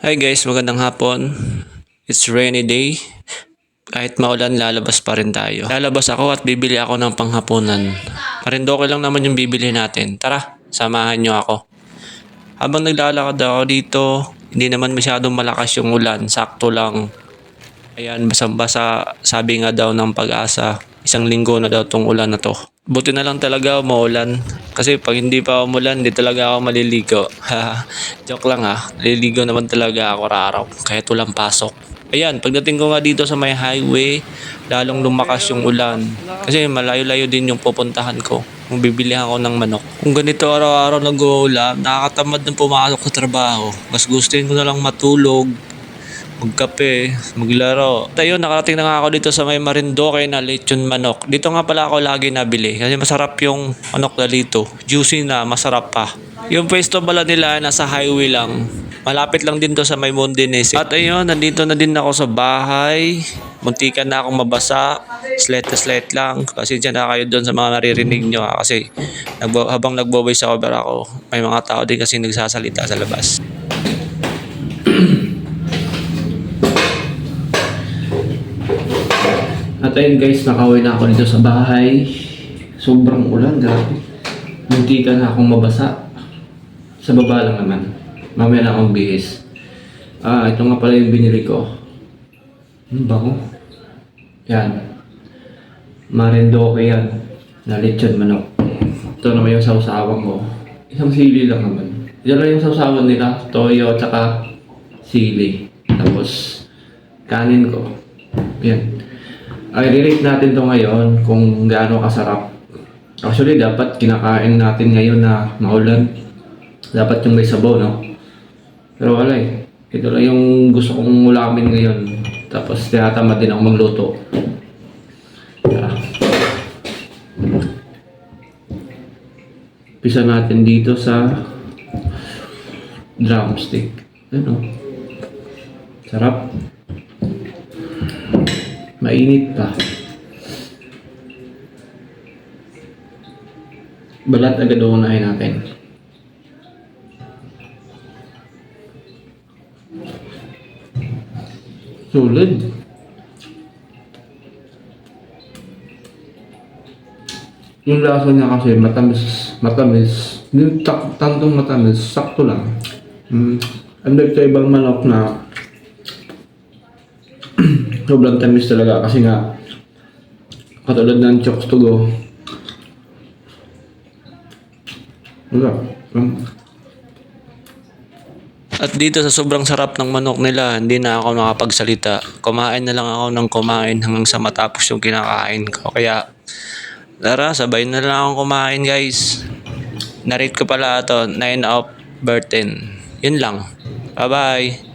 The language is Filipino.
Hi guys, magandang hapon. It's rainy day. Kahit maulan, lalabas pa rin tayo. Lalabas ako at bibili ako ng panghapunan. Marindoke lang naman yung bibili natin. Tara, samahan nyo ako. Habang naglalakad ako dito, hindi naman masyadong malakas yung ulan. Sakto lang. Ayan, basang-basa. Sabi nga daw ng Pag-asa, isang linggo na daw tong ulan na to. Buti na lang talaga umuulan. Kasi pag hindi pa umulan, hindi talaga ako maliligo. Joke lang ha. Naliligo naman talaga ako araw kahit walang pasok. Ayan, pagdating ko nga dito sa may highway, lalong lumakas yung ulan. Kasi malayo-layo din yung pupuntahan ko. Kung bibilihan ko ng manok. Kung ganito araw-araw nag-uulan, nakakatamad ng pumasok sa trabaho. Mas gustuin ko na lang matulog, magkape, maglaro. Tayo, nakarating na nga ako dito sa may Marindoque na lechon manok. Dito nga pala ako lagi nabili kasi masarap yung manok na dito. Juicy na, masarap pa. Yung pwesto pala nila nasa highway lang. Malapit lang din to sa may Mondinese. At ayun, nandito na din ako sa bahay. Muntikan na akong mabasa. Slight na slight lang. Kasi dyan na kayo doon sa mga naririnig nyo. Kasi habang nagbo-voice over ako, may mga tao din kasi nagsasalita sa labas. At ayun guys, nakauwi na ako dito sa bahay. Sobrang ulan, grabe. Muntikan na akong mabasa. Sa baba lang naman. Mamaya na akong bihis. Ito nga pala yung binili ko. Ano ba ko? Yan. Marindoque yan. Na lechon manok. Ito naman yung sausawan ko. Isang sili lang naman. Yan lang yung sausawan nila. Toyo at saka sili. Tapos kanin ko. Yan. Ay, i-rate natin to ngayon kung gaano kasarap. Actually, dapat kinakain natin ngayon na maulan. Dapat yung may sabaw, no? Pero wala eh. Ito lang yung gusto kong ulamin ngayon. Tapos, tinatamad din ako magluto. Tara. Pisa natin dito sa drumstick. Ano? Sarap. Mainit pa. Balat agad unahin natin. Solid. Yung lasa niya kasi matamis. Yung tantong matamis, sakto lang. Unlike sa ibang manok na sobrang tamis talaga kasi nga katulad ng chokes to go. Wala. At dito sa sobrang sarap ng manok nila, hindi na ako makapagsalita. Kumain na lang ako ng kumain hanggang sa matapos yung kinakain ko. Kaya, tara, sabay na lang akong kumain guys. Na-rate ko pala ito, 9 out of 10. Yun lang. Bye-bye.